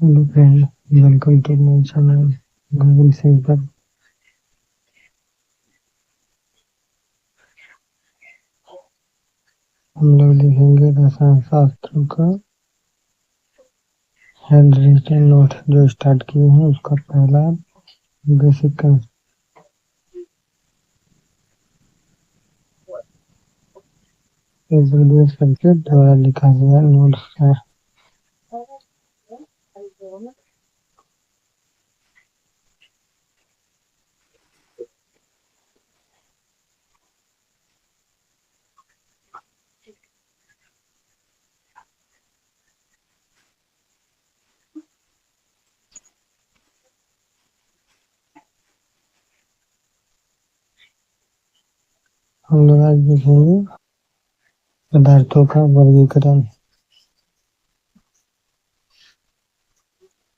Hello friend, welcome to my channel Google centre. हम लोग लिखेंगे रसायन शास्त्र का हैंड रिटन नोट जो स्टार्ट किए हैं उसका पहला बेसिक करके द्वारा लिखा गया नोट्स है। हम लोग आज लिखेंगे पदार्थों का वर्गीकरण।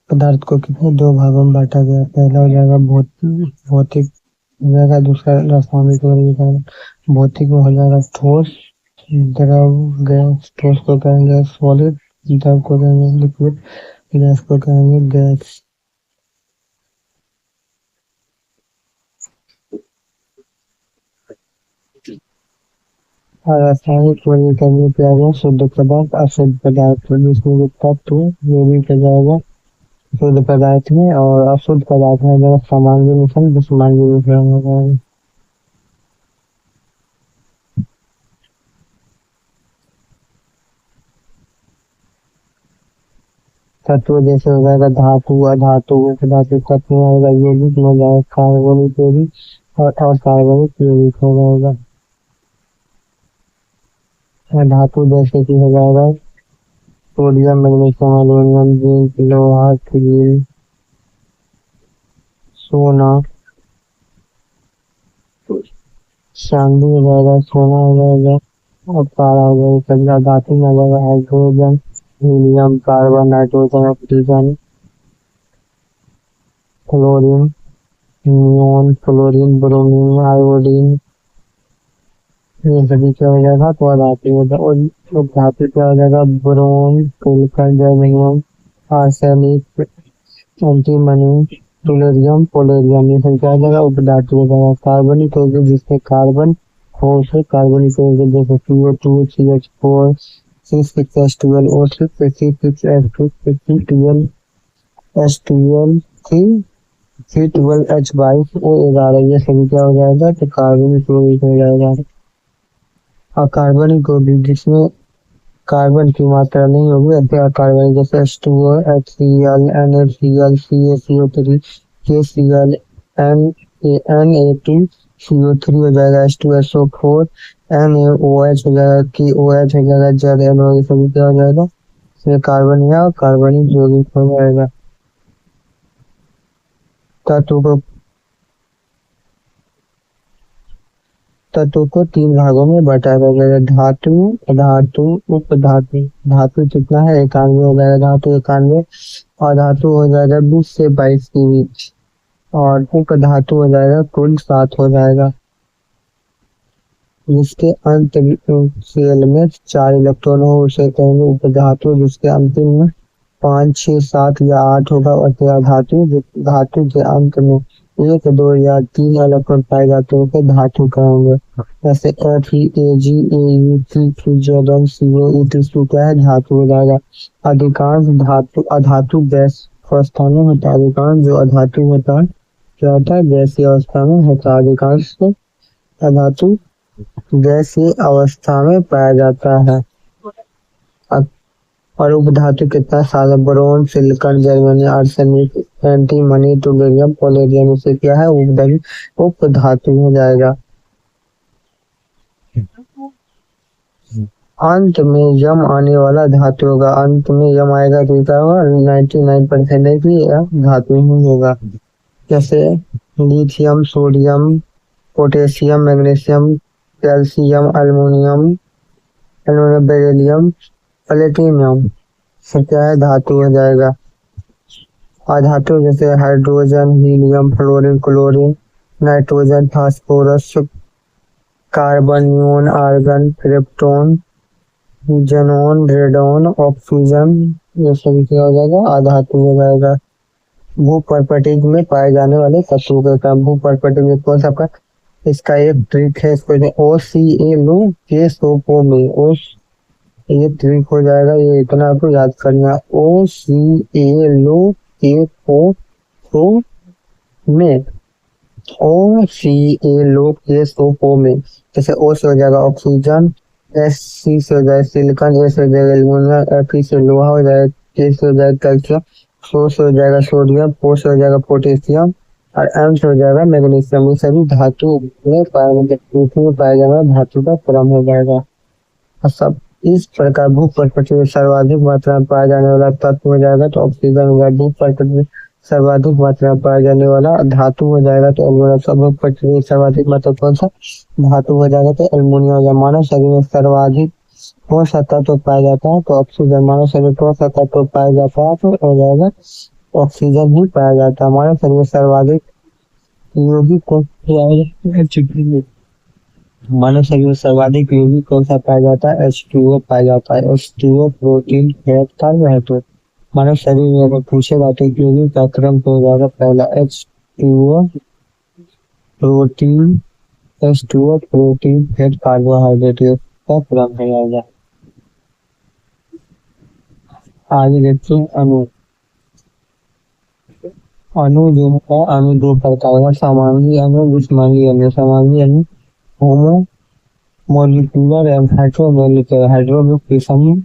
पदार्थ को कितने दो भागों में बांटा गया। पहला हो जाएगा भौतिक हो जाएगा, दूसरा रासायनिक वर्गीकरण। भौतिक में हो जाएगा ठोस, द्रव, गैस। ठोस को कहेंगे सॉलिड, द्रव को कहेंगे लिक्विड, गैस को कहेंगे गैस। रासायनिक वर्गीकरण पे आ गया शुद्ध पदार्थ, अशुद्ध पदार्थ। जिसमें जो तत्व वो भी पे जाएगा शुद्ध पदार्थ में, और अशुद्ध पदार्थ में अगर समांगी मिश्रण विषमांगी मिश्रण हो जाएगा। तत्व जैसे हो जाएगा धातु, अधातु, धातु तत्व में होगा यौगिक में जाएगा कार्बनिक यौगिक और अकार्बनिक यौगिक हो जाएगा। धातु जैसे कि हो जाएगा सोडियम, मैग्नीशियम, एल्यूमिनियम, जिंक, लोहा, स्टील, सोना, चांदी हो जाएगा, सोना हो जाएगा और पारा हो जाएगा। धातु में आ जाएगा hydrogen, helium, carbon, nitrogen, oxygen, chlorine, neon, fluorine, bromine, iodine, ये सभी क्या हो जाएगा तो धातु हो जाएगा। और धातु क्या हो जाएगा ब्रोम, silicon, germanium, arsenic, antimony, tellurium, पोलेरियम, ये सब क्या हो जाएगा उपधातु हो जाएगा। कार्बनिक होगी जिसमें कार्बन हो उसे कार्बनिक होगी, जैसे CO2, CH4, C6H12O6, C6H2, C12H12, C12H22O11, ये सभी क्या हो जाएगा तो कार्बनिक यौगिक हो जाएगा। और कार्बनिक होगी जिसमें कार्बन की मात्रा नहीं होगी अथवा कार्बन, जैसे H2O, HCl, NaCl, CaCO3, KCl, Na2, CO3 हो जाएगा, H2SO4, NaOH हो जाएगा, KOH हो जाएगा, ZnO, ये सभी क्या हो जाएगा इसमें कार्बन या कार्बनिक यौगिक हो जाएगा। तत्व को तीन भागों में बांटा गया, धातु, अधातु, उपधातु। धातु कितना है 91 हो जाएगा, धातु 91, और धातु हो जाएगा 20 से 22 के बीच, और उपधातु हो जाएगा कुल 7 हो जाएगा। जिसके अंत सेल में 4 इलेक्ट्रॉन हो उसे कहेंगे उपधातु। जिसके अंतिम में 5, 6, 7 या 8 होगा अथवा धातु। धातु के अंत में 1, 2 या 3 इलेक्ट्रॉन पाए जाते हैं धातु कहेंगे, जैसे Fe, Ag, E, T, Q, क्या है धातु हो जाएगा। अधिकांश धातु अधातु गैस अवस्था में होता है। अधिकांश जो अधातु होता है क्या होता है गैसीय अवस्था में होता है। अधिकांश अधातु गैसीय अवस्था में पाया जाता है। और उपधातु कितना सारा boron, silicon, germanium, arsenic, antimony, tellurium, पोलेरियम, इसे क्या है उपधातु हो जाएगा। अंत में यम आने वाला धातु होगा। अंत में यम आएगा तो क्या होगा 99% ही धातु ही होगा, जैसे lithium, sodium, potassium, magnesium, calcium, aluminium, beryllium, platinum, सब क्या है धातु हो जाएगा। अधातु जैसे hydrogen, helium, fluorine, chlorine, nitrogen, phosphorus, carbon, neon, argon, krypton, xenon, radon, oxygen, ये सभी क्या हो जाएगा, अधातु हो जाएगा। भू पर्पटिक में पाए जाने वाले तत्वों का काम। भू पर्पटिक में कौन सा का, इसका एक ट्रिक है, इसको OCA लो के सोपो में ओ, ये ट्रिक हो जाएगा, ये इतना आपको याद करना। OCA लो के सोपो में, OCA लो के सोपो में। जैसे ओ से हो जाएगा ऑक्सीजन, SC से हो जाएगा सिलिकॉन, ए से हो जाएगा एल्यूमिनियम, Fe से लोहा हो जाएगा, के से हो जाएगा कैल्शियम, सो से हो जाएगा सोडियम, पो से हो जाएगा पोटेशियम और एम से हो जाएगा मैग्नीशियम। ये सभी धातु में पृथ्वी में पाया जाने वाला धातु का क्रम हो जाएगा। और सब इस प्रकार भू प्रकृति में सर्वाधिक मात्रा में पाया जाने वाला तत्व हो जाएगा तो ऑक्सीजन हो जाएगा। भू प्रकृति में सर्वाधिक मात्रा में पाया जाने वाला धातु हो जाएगा तो एल्यूमिनियम। सब भू प्रकृति में सर्वाधिक मात्रा कौन सा धातु हो जाएगा तो एल्यूमिनियम हो जाएगा। मानव शरीर में सर्वाधिक कौन सा तत्व पाया जाता है तो ऑक्सीजन। मानव शरीर में कौन सा तत्व पाया जाता है तो हो जाएगा ऑक्सीजन ही पाया जाता है। मानव शरीर में सर्वाधिक यौगिक कौन सा, मानव शरीर में सर्वाधिक यौगिक कौन सा पाया जाता है, H2O पाया जाता है। H2O protein fat carbohydrate. मानव शरीर में अगर पूछेगा तो यौगिक का क्रम तो हो जाएगा पहला H2O protein, H2O protein fat carbohydrate का क्रम है जाएगा। आगे देखते हैं अणु। अणु जो है, अणु दो प्रकार का, समांगी अणु, विषमंगी अणु। समांगी अणु होमो मॉलिक्यूलर एंड हाइड्रोमोलिकुलर। हाइड्रो में फिशन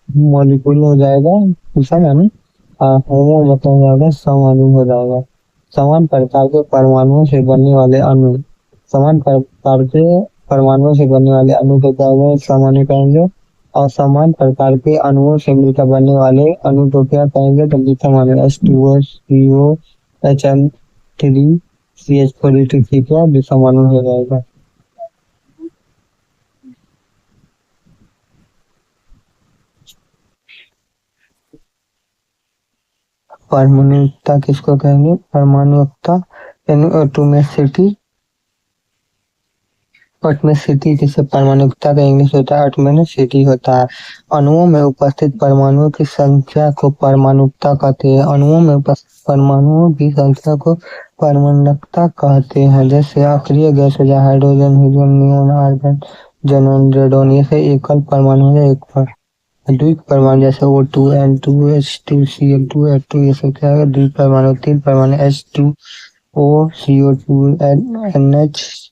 मॉलिक्यूल हो जाएगा फिशन अणु, होमो मतलब हो जाएगा सम अणु हो जाएगा। समान प्रकार के परमाणुओं से बनने वाले अणु, समान प्रकार के परमाणुओं से बनने वाले अणु को क्या होगा, सामान्य कहेंगे। और समान प्रकार के अणुओं से मिलकर बनने वाले अणु को क्या कहेंगे तो लिथियम अणु। H2O CO HN3 CH4 ठीक है, लिथियम अणु हो जाएगा। परमाणुता किसको कहेंगे, परमाणुता यानी एटोमिसिटी। एटोमिसिटी जिसे परमाणुता का इंग्लिश होता है एटोमिसिटी होता है। अणुओं में उपस्थित परमाणुओं की संख्या को परमाणुता कहते हैं। अणुओं में उपस्थित परमाणुओं की संख्या को परमाणुता कहते हैं। जैसे अक्रिय गैस हो जाए hydrogen, helium, neon, argon, xenon, radon, ये से एकल परमाणु है। एक पर द्विक परमाणु जैसे O2 N2 H2 Cl2 H2 ये सब क्या है द्विक परमाणु। तीन परमाणु H2O CO2 NH2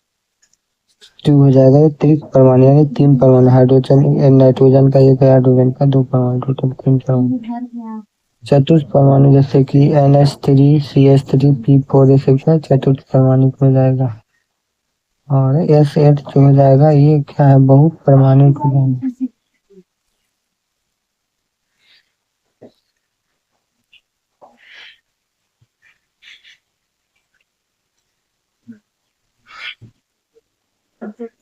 हो जाएगा ये त्रिक परमाणु यानी तीन परमाणु। हाइड्रोजन नाइट्रोजन का एक है, हाइड्रोजन का दो परमाणु, टोटल तीन परमाणु। चतुर्थ परमाणु जैसे कि NH3 CH3 P4 ये सब क्या चतुर्थ परमाणु हो जाएगा। और S8 जो हो जाएगा ये क्या है बहु परमाणु हो जाएगा।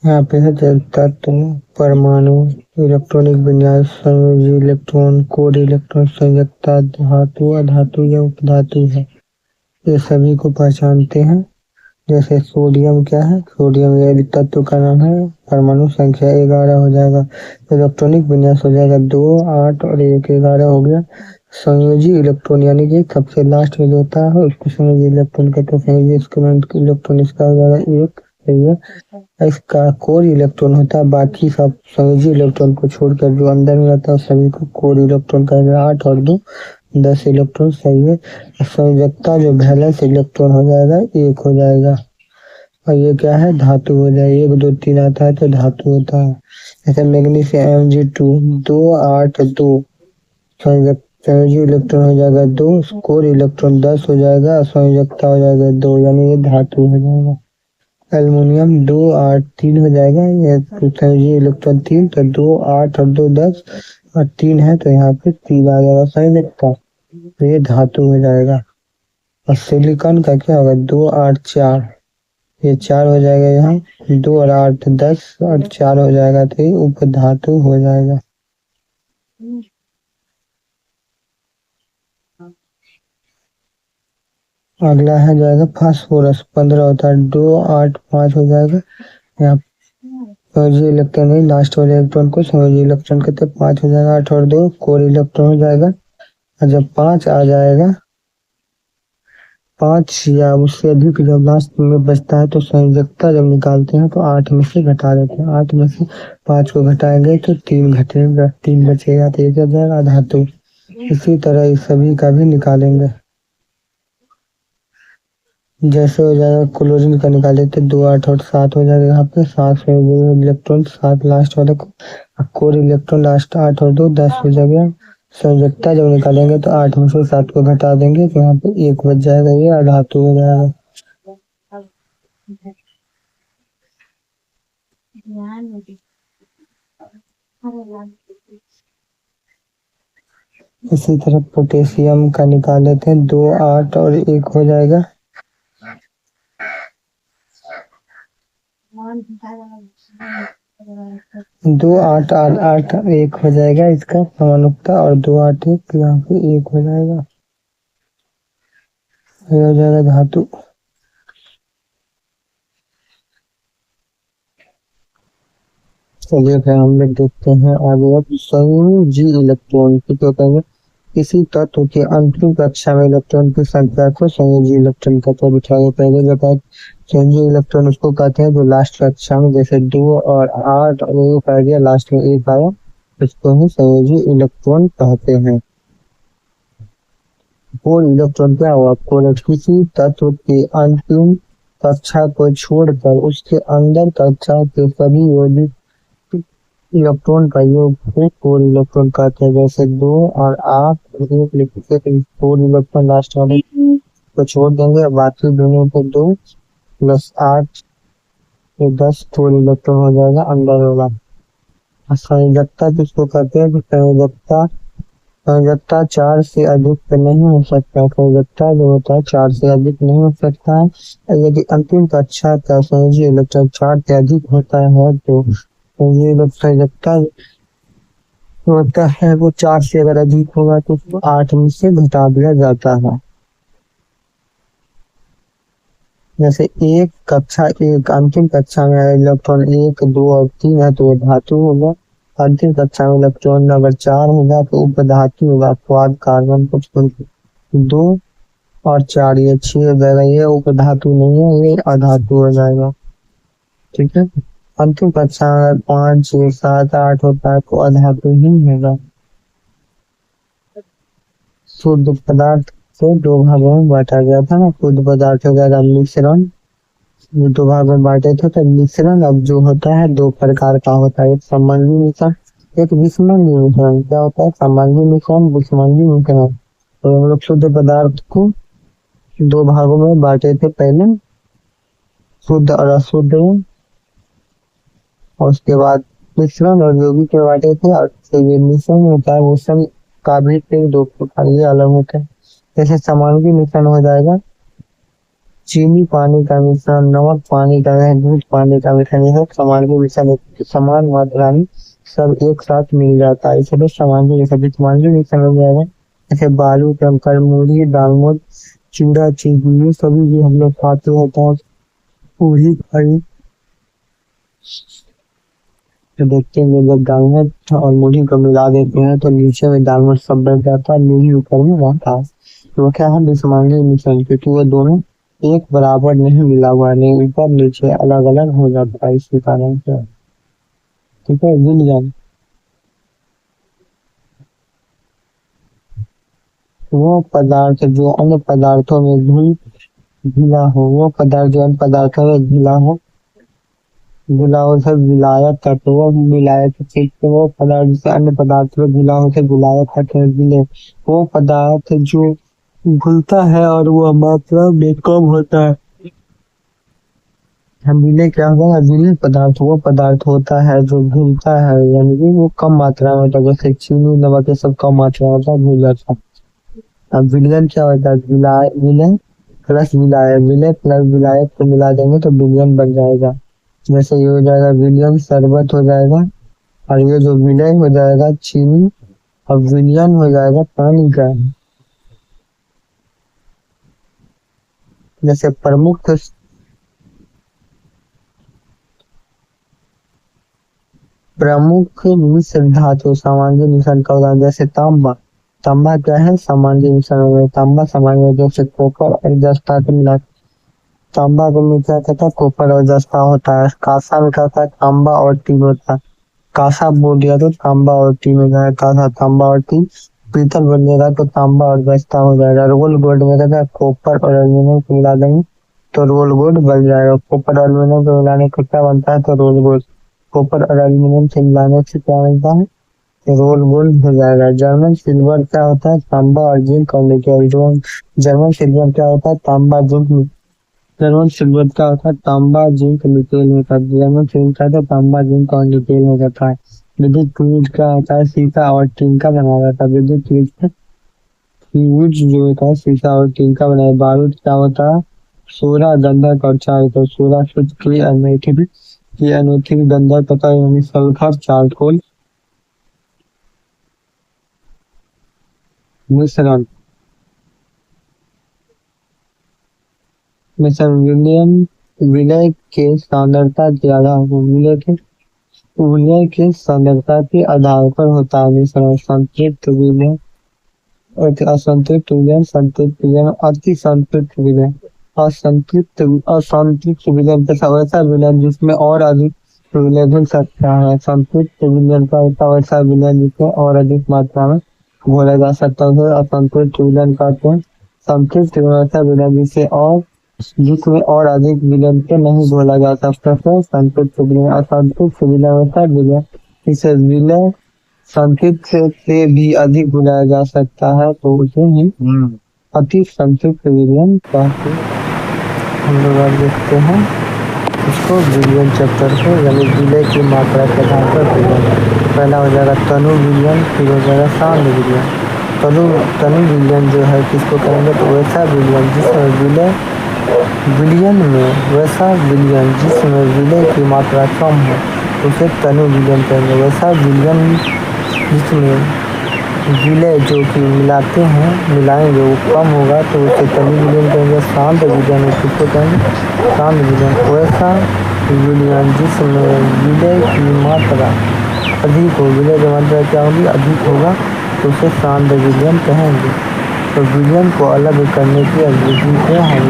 यहाँ पे है तत्व, परमाणु, इलेक्ट्रॉनिक विन्यास, संयोजी इलेक्ट्रॉन, कोर इलेक्ट्रॉन, संयुक्ता, धातु, अधातु या उपधातु है, ये सभी को पहचानते हैं। जैसे सोडियम क्या है, सोडियम ये तत्व का नाम है। परमाणु संख्या 11 हो जाएगा। इलेक्ट्रॉनिक विन्यास हो जाएगा 2 8 और 1 11 हो गया। संयोजी इलेक्ट्रॉन यानी कि सबसे लास्ट में जो होता है उसको संयोजी इलेक्ट्रॉन कहते हैं। संयोजी इलेक्ट्रॉन इसका हो जाएगा 1 है। इसका कोर इलेक्ट्रॉन होता है, बाकी सब संयोजी इलेक्ट्रॉन को छोड़कर जो अंदर में रहता है सभी को कोर इलेक्ट्रॉन कहेंगे। 8 और 2 10 इलेक्ट्रॉन सही है। संयोजकता जो वैलेंस इलेक्ट्रॉन हो जाएगा 1 हो जाएगा। और ये क्या है धातु हो जाएगा। 1 2 3 आता है तो धातु होता है। जैसे मैग्नीशियम Mg2 2 8 2 संयोजी इलेक्ट्रॉन हो जाएगा 2, कोर इलेक्ट्रॉन 10 हो जाएगा, संयोजकता हो जाएगा 2 यानी ये धातु हो जाएगा। एल्युमिनियम 2 8 3 हो जाएगा, ये संयोजी इलेक्ट्रॉन 3 तो 2 8 और 2 10 और 3 है तो यहाँ पे 3 आ जाएगा संयोजकता, तो ये धातु हो जाएगा। और सिलिकॉन का क्या होगा 2 8 4, ये 4 हो जाएगा, यहाँ 2 और 8 10 और 4 हो जाएगा तो ये उपधातु हो जाएगा। अगला है जाएगा फास्फोरस 15 होता है, 2 8 5 हो जाएगा। यहाँ संयोजी इलेक्ट्रॉन नहीं लास्ट वाले इलेक्ट्रॉन को संयोजी इलेक्ट्रॉन कहते हैं, 5 हो जाएगा। 8 और 2 कोर इलेक्ट्रॉन हो जाएगा। और जब 5 आ जाएगा, 5 या उससे अधिक जब लास्ट में बचता है तो संयोजकता जब निकालते हैं तो 8 में से घटा देते हैं। 8 में से 5 को घटाएंगे तो 3 घटेगा, 3 बचेगा तो 1 हो जाएगा धातु। इसी तरह इस सभी का भी निकालेंगे। जैसे हो जाएगा क्लोरीन का निकाले तो 2 8 और 7 हो जाएगा। यहाँ पे 7 से इलेक्ट्रॉन 7 लास्ट वाले को, कोर इलेक्ट्रॉन लास्ट 8 और 2 10 हो जाएगा। संयोजकता जब निकालेंगे तो 8 में से 7 को घटा देंगे तो यहाँ पे 1 बच जाएगा, ये अधातु हो जाएगा। इसी तरह पोटेशियम का निकाले थे 2 8 और 1 हो जाएगा। 2 8 8 8 1 हो जाएगा इसका समानुक्ता, और 2 8 1 यहाँ पे 1 हो जाएगा, ये हो जाएगा धातु। चलिए फिर हम लोग देखते हैं आगे। अब संयोजी इलेक्ट्रॉन की तो कहेंगे किसी तत्व के अंतिम कक्षा में इलेक्ट्रॉन की संख्या को संयोजी इलेक्ट्रॉन कहते हैं। बिठाए पहले बताया संयोजी इलेक्ट्रॉन उसको कहते हैं जो लास्ट कक्षा में जैसे 2 और 8 और 1 आ गया, लास्ट में 1 आया, इसको ही संयोजी इलेक्ट्रॉन कहते हैं। कोर इलेक्ट्रॉन क्या हुआ? कोर किसी तत्व के अंतिम कक्षा को छोड़कर उसके अंदर कक्षा के सभी यौगिक इलेक्ट्रॉन का योग को कोर इलेक्ट्रॉन कहते हैं। जैसे 2 और 8 और 1 लिखते तो कोर इलेक्ट्रॉन लास्ट वाले को छोड़ देंगे, बाकी दोनों को 2 प्लस 8 ये 10 कोर इलेक्ट्रॉन हो जाएगा अंदर होगा। संयोजकता किसको कहते हैं? संयोजकता 4 से अधिक नहीं हो सकता। संयोजकता जो होता है 4 से अधिक नहीं हो सकता है। यदि अंतिम कक्षा का संयोजी इलेक्ट्रॉन 4 से अधिक होता है तो ये संयोजकता होता है वो 4 से अगर अधिक होगा तो उसको 8 में से घटा दिया जाता है। जैसे एक कक्षा एक अंतिम कक्षा में इलेक्ट्रॉन 1 2 और 3 है तो वो धातु होगा। अंतिम कक्षा में इलेक्ट्रॉन अगर 4 होगा तो उपधातु होगा। क्वाड कार्बन को 2 और 4 ये 6 हो जाएगा, ये उपधातु नहीं है, ये अधातु हो जाएगा। ठीक है, अंतिम कक्षा में 5 6 7 8 होता है तो अधातु ही होगा। शुद्ध पदार्थ को 2 भागों में बांटा गया था ना, शुद्ध पदार्थ हो गया मिश्रण, 2 भागों में बांटे थे। तो मिश्रण अब जो होता है 2 प्रकार का होता है, एक संबंधी मिश्रण, एक विषमंगी मिश्रण। क्या होता है? संबंधी मिश्रण, विषमंगी मिश्रण। तो हम लोग शुद्ध पदार्थ को 2 भागों में बांटे थे पहले, शुद्ध और अशुद्ध, और उसके बाद मिश्रण और यौगिक में बांटे थे। और ये मिश्रण होता है वो सब का भी 2 प्रकार ये अलग होते हैं। जैसे समांगी मिश्रण हो जाएगा चीनी पानी का मिश्रण, नमक पानी का, दूध पानी का मिश्रण, यह समांगी मिश्रण समान मात्रा में सब एक साथ मिल जाता है, इसलिए समांगी मिश्रण हो जाएगा। जैसे बालू, कंकड़, मूली, दालमोट, चूड़ा, चीनी, ये सभी भी हम लोग खाते होते हैं। पूरी खाई तो देखते हैं जब दालमोट और मूली को मिला देते हैं तो नीचे में दालमोट सब बन जाता है, मूली ऊपर में रहता है। तो क्या है? विषमांगी मिश्रण, क्योंकि वो दोनों एक बराबर नहीं मिला हुआ, नहीं ऊपर नीचे अलग अलग हो जाता है, इसी कारण से। ठीक है, विलयन वो पदार्थ जो अन्य पदार्थों में घुला हो, वो पदार्थ जो अन्य पदार्थों में घुला हो से विलायक करते, वो विलायक चीज वो पदार्थ जिसे अन्य पदार्थ में घुला हो से विलायक करते हैं। विलय वो पदार्थ जो घुलता है और वो मात्रा में कम होता है। हम विलय क्या होगा? विलय पदार्थ वो पदार्थ होता है जो घुलता है, यानी कि वो कम मात्रा में होता है। जैसे चीनी, नमक, ये सब कम मात्रा में होता है, घुल जाता है। अब विलयन क्या होता है? विलय प्लस विलायक, विलय प्लस विलायक को मिला देंगे तो विलयन बन जाएगा। जैसे ये हो जाएगा विलियन शरबत हो जाएगा, और ये जो विलय हो जाएगा चीनी, और विलियन हो जाएगा पानी का। जैसे प्रमुख मिश्र धातु सामान्य मिश्रण का उदाहरण जैसे तांबा, तांबा क्या है? सामान्य मिश्रण में तांबा सामान्य जैसे कॉपर और जस्ता को मिला तांबा को मिल क्या कहता है? कॉपर और जस्ता होता है। कांसा में क्या होता है? तांबा और टीन होता है। कांसा बोल दिया तो तांबा और टीन हो जाएगा। कांसा तांबा और टीन। पीतल बनेगा तो तांबा और जस्ता हो जाएगा। रोल गोल्ड में कहता है कॉपर और एल्यूमिनियम को मिला देंगे तो रोल गोल्ड बन जाएगा। कॉपर और एल्यूमिनियम को मिलाने को क्या बनता है? तो रोल गोल्ड। कॉपर और एल्यूमिनियम से मिलाने से क्या बनता है? रोल गोल्ड हो जाएगा। जर्मन सिल्वर क्या होता है? तांबा और जिंक और निकेल। जर्मन सिल्वर क्या होता है? तांबा जिंक। जर्मन सिल्वर क्या होता है? तांबा जिंक निकेल में था। जर्मन सिल्वर क्या होता है? तांबा जिंक और निकेल में रहता है। विद्युत फ्यूज क्या होता है? शीशा और टीन का बनाया जाता है। विद्युत फ्यूज जो होता है शीशा और टीन का बनाया। बारूद क्या होता है? सोलह गंधक और चार तो सोलह सूत्र की अनोखी गंधक तथा यानी सल्फर चारकोल मिश्रण विलय के सांद्रता के आधार पर विलय के सांद्रता के आधार पर होता है मिश्रण। संतृप्त विलय असंतृप्त विलय, संतृप्त विलय, अति संतृप्त विलय। असंतृप्त विलयन तथा वैसा विलयन जिसमें और अधिक विलय घुल सकता है। संतृप्त विलयन का होता वैसा विलयन जिसमें और अधिक मात्रा में घोला जा सकता है। असंतृप्त विलयन कहते हैं। संतृप्त वैसा विलयन जिसमें और अधिक विलयन के नहीं घोला जा सकता है। संतृप्त विलयन। असंतृप्त विलयन वैसा विलयन इसे विलय संतृप्त से भी अधिक घुलाया जा सकता है तो उसे ही अति संतृप्त विलयन कहते हैं। हम लोग अब देखते हैं इसको विलयन चैप्टर को यानी विलय की मात्रा के आधार पर विलयन। पहला हो जाएगा तनु विलयन, फिर हो जाएगा सांद्र विलयन। तनु विलयन जो है किसको कहेंगे? तो वैसा विलयन जिसमें विलयन में वैसा विलयन जिसमें विलय की मात्रा कम हो उसे तनु विलयन कहेंगे। वैसा विलयन जिसमें विलय जो कि मिलाएंगे वो कम होगा तो उसे तनु विलयन कहेंगे। सांद्र विलयन किसको कहेंगे? सांद्र विलयन। वैसा विलयन जिसमें विलय की मात्रा अधिक हो, विलय की मात्रा क्या होगी? अधिक होगा तो उसे सांद्र विलयन कहेंगे। तो विलयन को अलग करने की विधि को हम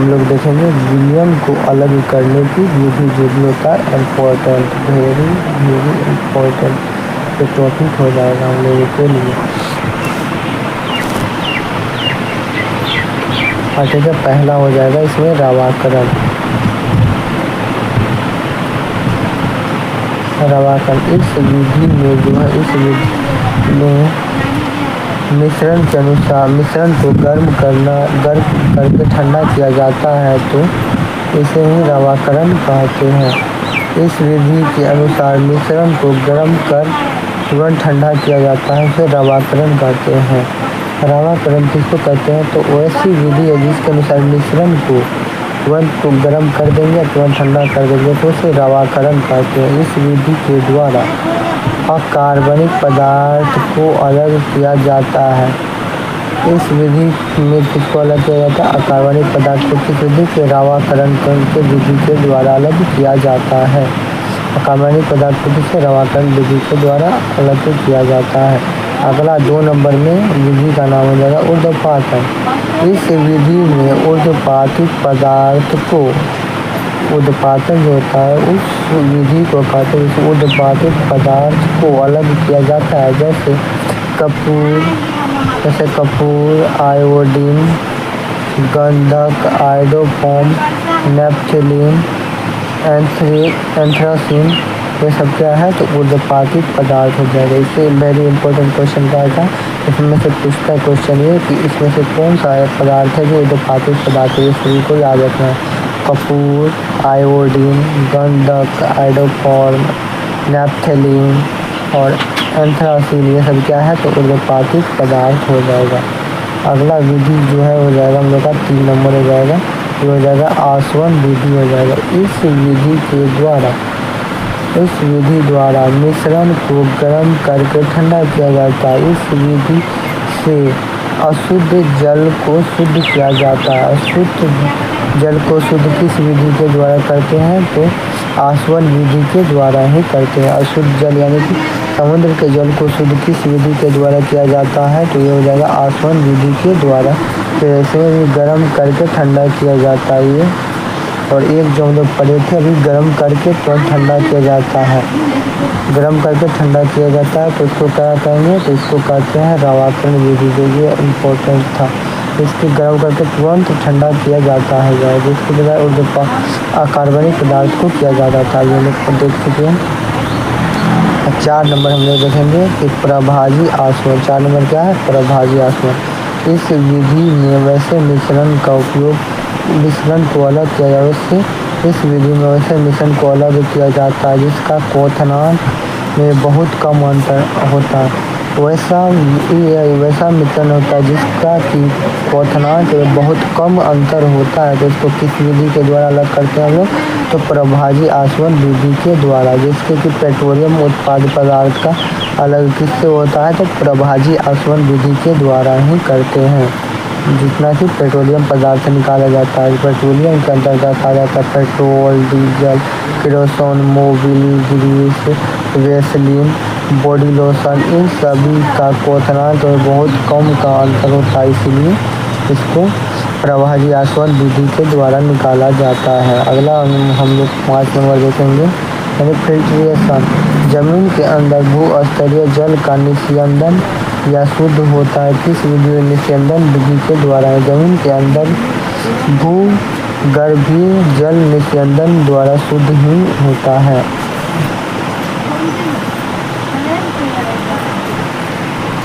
लोग देखेंगे। विलयन को अलग करने की विधि जो भी होता है इम्पोर्टेंट, वेरी इम्पोर्टेंट टॉपिक हो जाएगा हम लोगों के लिए। ठीक है, पहला हो जाएगा इसमें रवाकरण। इस विधि में जो है इस विधि में मिश्रण के अनुसार मिश्रण को गर्म करके ठंडा किया जाता है तो इसे ही रवाकरण कहते हैं। इस विधि के अनुसार मिश्रण को गर्म कर तुरंत ठंडा किया जाता है उसे रवाकरण कहते हैं। रवाकरण किसको कहते हैं? तो वैसी विधि है जिसके अनुसार मिश्रण को तुरंत गर्म कर देंगे तुरंत ठंडा कर देंगे तो उसे रवाकरण कहते हैं। इस विधि के द्वारा अकार्बनिक पदार्थ को अलग किया जाता है। इस विधि में किसको अलग किया जाता है? अकार्बनिक पदार्थ को किस विधि से? रवाकरण के विधि के द्वारा अलग किया जाता है। अकार्बनिक पदार्थ को किससे? रवाकरण विधि के द्वारा अलग किया जाता है। अगला 2 नंबर में विधि का नाम हो जाएगा ऊर्ध्वपातन। इस विधि में ऊर्ध्वपातित पदार्थ को ऊर्ध्वपातन जो होता है उस विधि को कहते हैं। ऊर्ध्वपातित पदार्थ को अलग किया जाता है जैसे कपूर, आयोडीन, गंधक, आयोडोफॉर्म, नेप्थलीन, एंथ्रासीन, ये सब क्या है? तो ऊर्ध्वपातित पदार्थ हो जाएगा। इससे वेरी इंपॉर्टेंट क्वेश्चन क्या था? इसमें से पूछता है क्वेश्चन ये कि इसमें से कौन सा पदार्थ है जो ऊर्ध्वपातित पदार्थ है? ये सभी को याद रखना है। कपूर, आयोडीन, गंधक, आयोडोफॉर्म, नेप्थलीन और एंथ्रासीन ये सब क्या है? तो ऊर्ध्वपातित पदार्थ हो जाएगा। अगला विधि जो है हो जाएगा हम लोग का 3 नंबर हो जाएगा, ये हो जाएगा आसवन विधि हो जाएगा। इस विधि द्वारा मिश्रण को गर्म करके ठंडा किया जाता है। इस विधि से अशुद्ध जल को शुद्ध किया जाता है। अशुद्ध जल को शुद्ध किस विधि के द्वारा करते हैं? तो आसवन विधि के द्वारा ही करते हैं। अशुद्ध जल यानी कि समुद्र के जल को शुद्ध किस विधि के द्वारा किया जाता है? तो ये हो जाएगा आसवन विधि के द्वारा। फिर इसमें भी गर्म करके ठंडा किया जाता है ये। और एक जो हम लोग पढ़े थे अभी, गर्म करके तो ठंडा किया जाता है, गर्म करके ठंडा किया जाता है, तो इसको क्या कहेंगे? तो इसको कहते हैं रवाकरण विधि, जो ये इम्पोर्टेंट था। इसको गर्म करके तुरंत ठंडा किया जाता है, जिसके बजाय अकार्बनिक पदार्थ को किया जाता था, ये लोग देख चुके हैं। 4 नंबर हम लोग देखेंगे कि प्रभाजी आसवन। 4 नंबर क्या है? प्रभाजी आसवन। इस विधि में वैसे मिश्रण का उपयोग, मिश्रण को अलग किया जाए उससे, इस विधि में वैसे मिश्रण को अलग किया जाता है जिसका क्वथनांक में बहुत कम अंतर होता है। वैसा मिश्रण होता है जिसका कि क्वथनांक में बहुत कम अंतर होता है, तो इसको किस विधि के द्वारा अलग करते हैं हम लोग? तो प्रभाजी आसवन विधि के द्वारा। जिसके कि पेट्रोलियम उत्पाद पदार्थ का अलग किससे होता है? तो प्रभाजी आसवन विधि के द्वारा ही करते हैं। जितना कि पेट्रोलियम पदार्थ निकाला जाता है, पेट्रोलियम के अंतर्गत आ जाता है petrol, diesel, kerosene, Mobil grease, Vaseline, body lotion, इन सभी का क्वथनांक में बहुत कम का अंतर होता है, इसीलिए इसको प्रभाजी आसवन विधि के द्वारा निकाला जाता है। अगला हम लोग 5 नंबर देखेंगे, यानी फिल्ट्रेशन। जमीन के अंदर भूस्तरीय जल का निस्यंदन या शुद्ध होता है किस विधि में? निस्यंदन विधि के द्वारा है। जमीन के अंदर भूगर्भीय जल निस्यंदन द्वारा शुद्ध ही होता है।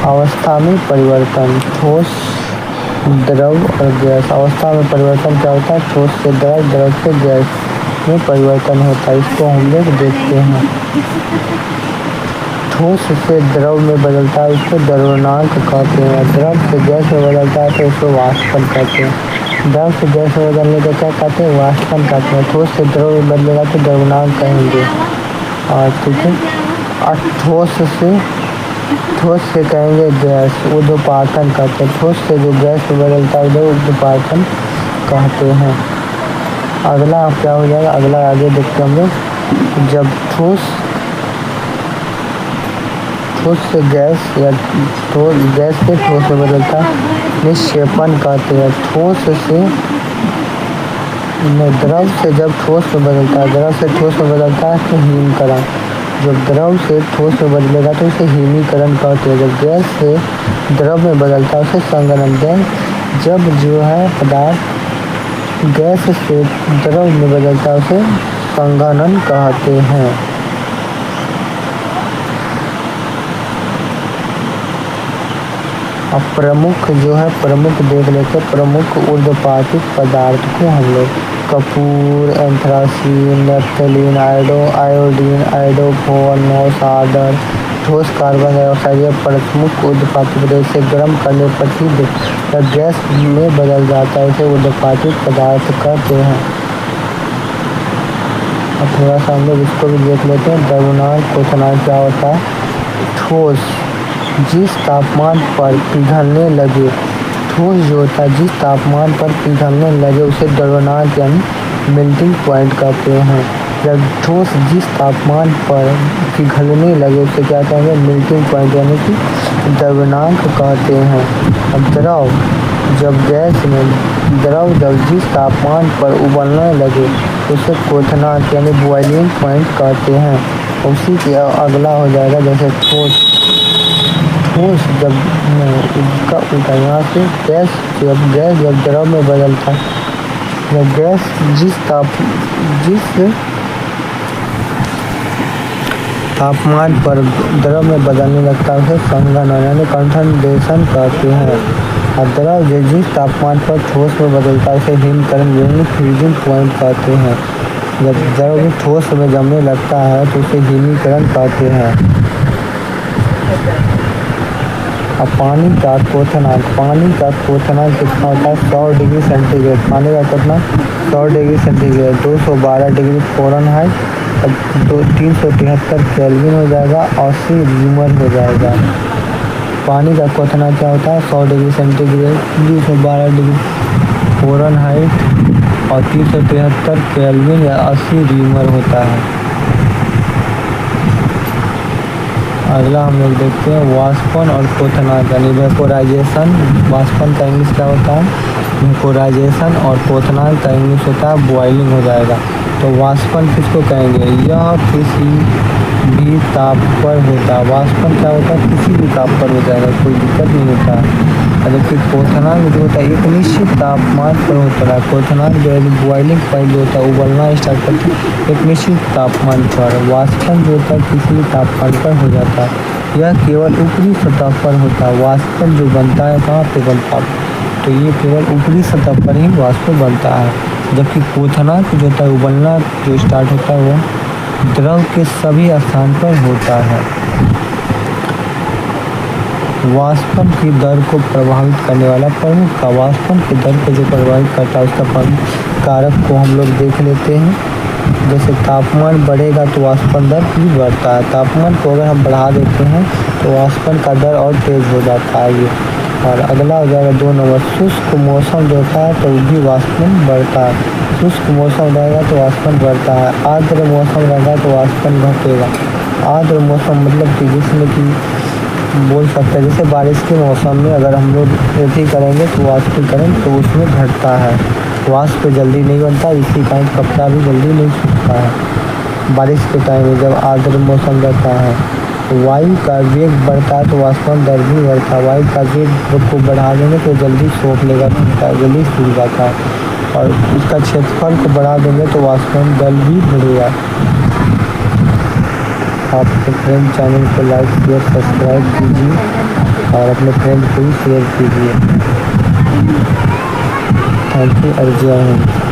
अवस्था में परिवर्तन, ठोस, द्रव और गैस। अवस्था में परिवर्तन क्या होता है? ठोस से द्रव, द्रव से गैस में परिवर्तन होता है। इसको हम लोग देखते हैं। ठोस से द्रव में बदलता है, इसको द्रवणांक कहते हैं। द्रव से गैस में बदलता है तो इसको वाष्पन कहते हैं। द्रव से गैस में बदलने का क्या कहते हैं? वाष्पन कहते हैं। ठोस से द्रव में बदलेगा तो द्रवणांक कहेंगे। और ठीक है, और ठोस से कहेंगे गैस, ऊर्ध्वपातन कहते हैं। ठोस से जो गैस में बदलता है उसे ऊर्ध्वपातन कहते हैं। अगला क्या हो जाएगा? अगला आगे देखते हैं हम लोग। जब ठोस से गैस या गैस से ठोस में बदलता है निक्षेपण कहते हैं। द्रव से जब ठोस में बदलता है, द्रव से ठोस में बदलता है तो हिमीकरण। जब द्रव से ठोस में बदलेगा तो उसे हिमीकरण कहते हैं। जब गैस से द्रव में बदलता है उसे संघनन। जब जो है पदार्थ गैस से द्रव में बदलता है उसे संघनन कहते हैं। अब प्रमुख जो है, प्रमुख देख लेते हैं। प्रमुख ऊर्ध्वपातित पदार्थ को हम लोग कपूर, एंथ्रासीन, नैप्थलीन, आयोडीन, आयोडोफोनोस आदर, ठोस कार्बन डाइऑक्साइड प्रमुख ऊर्ध्वपातित पदार्थ से गर्म करने पर ही गैस में बदल जाता है, इसे ऊर्ध्वपातित पदार्थ कहते हैं। अब थोड़ा सा हम लोग इसको भी देख लेते हैं। द्रवणांक क्वथनांक क्या होता है? ठोस जिस तापमान पर पिघलने लगे, ठोस जो होता है जिस तापमान पर पिघलने लगे उसे द्रवणांक यानी मेल्टिंग पॉइंट कहते हैं। जब ठोस जिस तापमान पर पिघलने लगे उसे क्या कहेंगे? मेल्टिंग पॉइंट यानी कि द्रवणांक कहते हैं। अब द्रव जब जिस तापमान पर उबलने लगे उसे क्वथनांक यानी बॉइलिंग पॉइंट कहते हैं। उसी के अगला हो जाएगा जैसे ठोस जब इसका उल्टा यहाँ से गैस जब द्रव में बदलता है, जब गैस जिस तापमान पर द्रव में बदलने लगता है उसे संघनन यानी कंडेंसेशन कहते हैं। और द्रव जिस तापमान पर ठोस में बदलता है उसे हिमीकरण यानी फ्रीजिंग पॉइंट कहते हैं। जब द्रव ठोस में जमने लगता है तो उसे हिमीकरण कहते हैं। अब पानी का क्वथनांक कितना होता है? 100 डिग्री सेंटीग्रेड। पानी का क्वथनांक 100 degree centigrade 212 degree Fahrenheit, 373 kelvin हो जाएगा, 80 ल्यूमन हो जाएगा। पानी का क्वथनांक क्या होता है? 100 डिग्री सेंटीग्रेड 212 डिग्री फ़ारेनहाइट और 373 केल्विन या 80 ल्यूमन होता है। अगला हम लोग देखते हैं वाष्पन और क्वथनांक यानी वेपोराइजेशन। वाष्पन का इंग्लिश क्या होता है? वेपोराइजेशन। और क्वथनांक का इंग्लिश होता है बॉइलिंग हो जाएगा। तो वाष्पन किसको कहेंगे? यह किसी भी ताप पर होता है। वाष्पन क्या होता है? किसी भी ताप पर हो जाएगा, कोई दिक्कत नहीं होता है। जबकि क्वथनांक जो होता है एक निश्चित तापमान पर होता है। क्वथनांक जो है बॉइलिंग पॉइंट जो होता है उबलना स्टार्ट करता है एक निश्चित तापमान पर। वाष्पन जो होता है किसी भी तापमान पर हो जाता है। यह केवल ऊपरी सतह पर होता है। वाष्पन जो बनता है कहाँ पे बनता है? तो ये केवल ऊपरी सतह पर ही वाष्प बनता है। जबकि क्वथनांक जो होता है उबलना जो स्टार्ट होता है वह द्रव के सभी स्थान पर होता है। वाष्पन की दर को प्रभावित करने वाला प्रमुख का वाष्पन की दर को जो प्रभावित करता है उसका प्रमुख कारक को हम लोग देख लेते हैं। जैसे तापमान बढ़ेगा तो वाष्पन दर भी बढ़ता है। तापमान को अगर हम बढ़ा देते हैं तो वाष्पन का दर और तेज हो जाता है ये। और अगला हो जाएगा 2 नंबर, शुष्क मौसम जो होता है तो भी वाष्पन बढ़ता है। शुष्क मौसम रहेगा तो वाष्पन बढ़ता है। आर्द्र मौसम रहेगा तो वाष्पन घटेगा। आर्द्र मौसम मतलब कि जिसमें कि बोल सकते हैं जैसे बारिश के मौसम में अगर हम लोग खेती करेंगे तो वाष्पीकरण तो उसमें घटता है। वाष्प जल्दी नहीं बनता, इसी कारण कपड़ा भी जल्दी नहीं सूखता है। बारिश के टाइम में जब आर्द्र मौसम रहता है वायु का वेग बढ़ता है तो वाष्पन दर भी बढ़ता है। वायु का वेग को बढ़ा देंगे तो जल्दी सोखने लगता है, जल्दी सूख जाता है। और उसका क्षेत्रफल को बढ़ा देंगे तो वाष्पन दर भी बढ़ेगा। आप अपने फ्रेंड चैनल को लाइक शेयर सब्सक्राइब कीजिए और अपने फ्रेंड को भी शेयर कीजिए। थैंक यू और जय हिंद।